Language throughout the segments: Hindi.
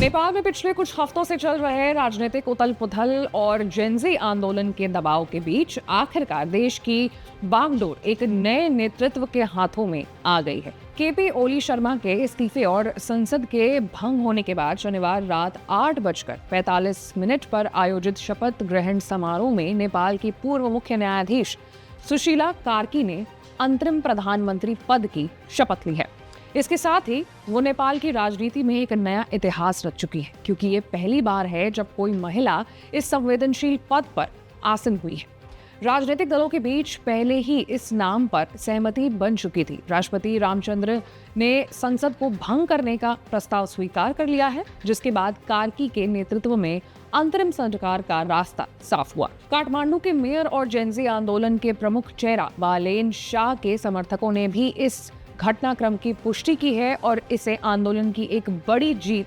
नेपाल में पिछले कुछ हफ्तों से चल रहे राजनीतिक उथल-पुथल और जेनजी आंदोलन के दबाव के बीच आखिरकार देश की बागडोर एक नए नेतृत्व के हाथों में आ गई है। केपी ओली शर्मा के इस्तीफे और संसद के भंग होने के बाद शनिवार रात 8:45 पर आयोजित शपथ ग्रहण समारोह में नेपाल की पूर्व मुख्य न्यायाधीश सुशीला कार्की ने अंतरिम प्रधानमंत्री पद की शपथ ली है। इसके साथ ही वो नेपाल की राजनीति में एक नया इतिहास रच चुकी है, क्योंकि ये पहली बार है जब कोई महिला इस संवेदनशील पद पर आसीन हुई है। राजनीतिक दलों के बीच पहले ही इस नाम पर सहमति बन चुकी थी। राष्ट्रपति रामचंद्र ने संसद को भंग करने का प्रस्ताव स्वीकार कर लिया है, जिसके बाद कार्की के नेतृत्व में अंतरिम सरकार का रास्ता साफ हुआ। काठमांडू के मेयर और जेनजी आंदोलन के प्रमुख चेहरा बालेन शाह के समर्थकों ने भी इस घटनाक्रम की पुष्टि की है और इसे आंदोलन की एक बड़ी जीत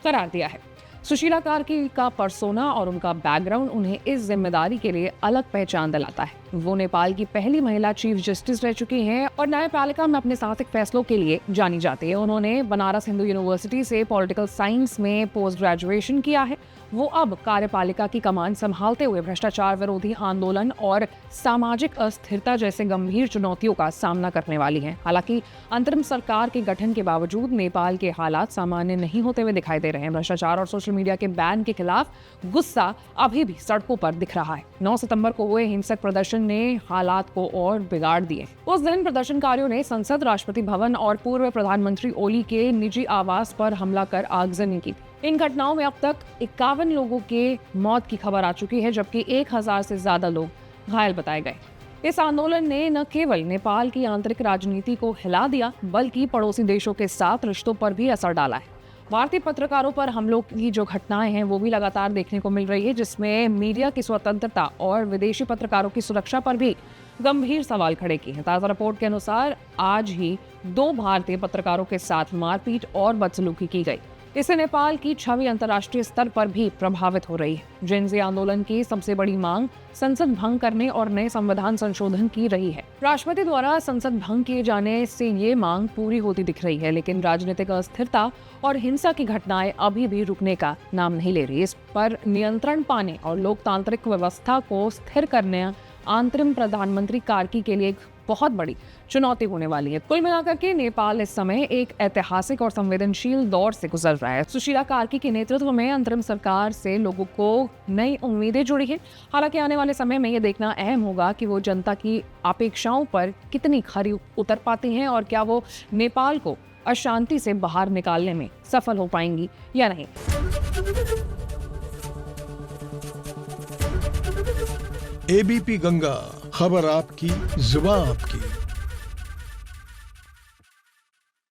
करार दिया है। सुशीला कार्की का पर्सोना और उनका बैकग्राउंड उन्हें इस जिम्मेदारी के लिए अलग पहचान दिलाता है। वो नेपाल की पहली महिला चीफ जस्टिस रह चुकी हैं और न्यायपालिका में अपने साहसिक फैसलों के लिए जानी जाती है। उन्होंने बनारस हिंदू यूनिवर्सिटी से पॉलिटिकल साइंस में पोस्ट ग्रेजुएशन किया है। वो अब कार्यपालिका की कमान संभालते हुए भ्रष्टाचार विरोधी आंदोलन और सामाजिक अस्थिरता जैसे गंभीर चुनौतियों का सामना करने वाली हैं। हालांकि अंतरिम सरकार के गठन के बावजूद नेपाल के हालात सामान्य नहीं होते हुए दिखाई दे रहे हैं। भ्रष्टाचार और सोशल मीडिया के बैन के खिलाफ गुस्सा अभी भी सड़कों पर दिख रहा है। 9 सितंबर को हुए हिंसक प्रदर्शन ने हालात को और बिगाड़ दिए। उस दिन प्रदर्शनकारियों ने संसद, राष्ट्रपति भवन और पूर्व प्रधानमंत्री ओली के निजी आवास पर हमला कर आगजनी की। इन घटनाओं में अब तक 51 लोगों के मौत की खबर आ चुकी है, जबकि 1000 से ज्यादा लोग घायल बताए गए। इस आंदोलन ने न केवल नेपाल की आंतरिक राजनीति को हिला दिया, बल्कि पड़ोसी देशों के साथ रिश्तों पर भी असर डाला है। भारतीय पत्रकारों पर हमलों की जो घटनाएं हैं वो भी लगातार देखने को मिल रही है, जिसमें मीडिया की स्वतंत्रता और विदेशी पत्रकारों की सुरक्षा पर भी गंभीर सवाल खड़े किए हैं। ताज़ा रिपोर्ट के अनुसार आज ही 2 भारतीय पत्रकारों के साथ मारपीट और बदसलूकी की गई। इससे नेपाल की छवि अंतर्राष्ट्रीय स्तर पर भी प्रभावित हो रही है। जेनजी आंदोलन की सबसे बड़ी मांग संसद भंग करने और नए संविधान संशोधन की रही है। राष्ट्रपति द्वारा संसद भंग किए जाने से ये मांग पूरी होती दिख रही है, लेकिन राजनीतिक अस्थिरता और हिंसा की घटनाएं अभी भी रुकने का नाम नहीं ले रही। इस पर नियंत्रण पाने और लोकतांत्रिक व्यवस्था को स्थिर करने अंतरिम प्रधानमंत्री कार्की के लिए एक बहुत बड़ी चुनौती होने वाली है। कुल मिलाकर के नेपाल इस समय एक ऐतिहासिक और संवेदनशील दौर से गुजर रहा है। सुशीला कार्की के नेतृत्व में अंतरिम सरकार से लोगों को नई उम्मीदें जुड़ी हैं। हालांकि आने वाले समय में ये देखना अहम होगा कि वो जनता की अपेक्षाओं पर कितनी खरी उतर पाती हैं और क्या वो नेपाल को अशांति से बाहर निकालने में सफल हो पाएंगी या नहीं। एबीपी गंगा, खबर आपकी, जुबान आपकी।